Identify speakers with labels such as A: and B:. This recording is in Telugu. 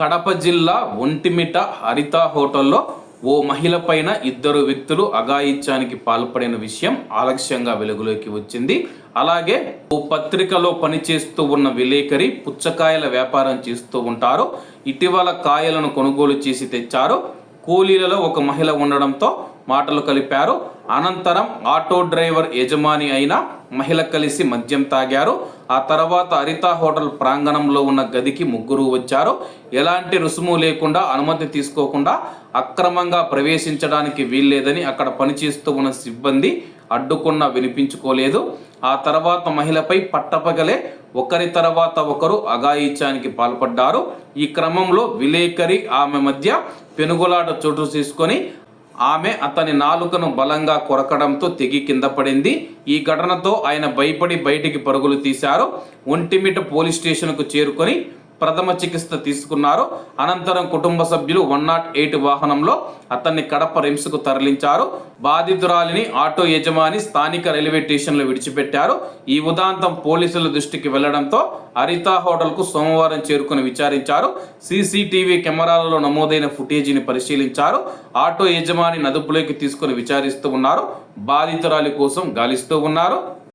A: కడప జిల్లా ఒంటిమిట హరిత హోటల్లో ఓ మహిళ పైన ఇద్దరు వ్యక్తులు అఘాయిత్యానికి పాల్పడిన విషయం ఆలస్యంగా వెలుగులోకి వచ్చింది. అలాగే ఓ పత్రికలో పనిచేస్తూ ఉన్న విలేకరి పుచ్చకాయల వ్యాపారం చేస్తూ ఉంటారు. ఇటీవల కాయలను కొనుగోలు చేసి తెచ్చారు. కూలీలలో ఒక మహిళ ఉండడంతో మాటలు కలిపారు. అనంతరం ఆటో డ్రైవర్ యజమాని అయిన మహిళ కలిసి మద్యం తాగారు. ఆ తర్వాత హరిత హోటల్ ప్రాంగణంలో ఉన్న గదికి ముగ్గురు వచ్చారు. ఎలాంటి రుసుము లేకుండా, అనుమతి తీసుకోకుండా అక్రమంగా ప్రవేశించడానికి వీల్లేదని అక్కడ పనిచేస్తూ ఉన్న సిబ్బంది అడ్డుకున్నా వినిపించుకోలేదు. ఆ తర్వాత మహిళపై పట్టపగలే ఒకరి తర్వాత ఒకరు అఘాయిత్యానికి పాల్పడ్డారు. ఈ క్రమంలో విలేకరి ఆమె మధ్య పెనుగులాట చోటు చేసుకొని ఆమె అతని నాలుకను బలంగా కొరకడంతో తెగి కింద పడింది. ఈ ఘటనతో ఆయన భయపడి బయటికి పరుగులు తీశారు. ఒంటిమిట పోలీస్ స్టేషన్కు చేరుకొని ప్రథమ చికిత్స తీసుకున్నారు. అనంతరం కుటుంబ సభ్యులు 108 వాహనంలో అతన్ని కడప రిమ్స్కు తరలించారు. బాధితురాలిని ఆటో యజమాని స్థానిక రైల్వే స్టేషన్లో విడిచిపెట్టారు. ఈ ఉదాంతం పోలీసుల దృష్టికి వెళ్లడంతో హరిత హోటల్కు సోమవారం చేరుకుని విచారించారు. సీసీటీవీ కెమెరాలలో నమోదైన ఫుటేజీని పరిశీలించారు. ఆటో యజమాని అదుపులోకి తీసుకుని విచారిస్తూ ఉన్నారు. బాధితురాలి కోసం గాలిస్తూ ఉన్నారు.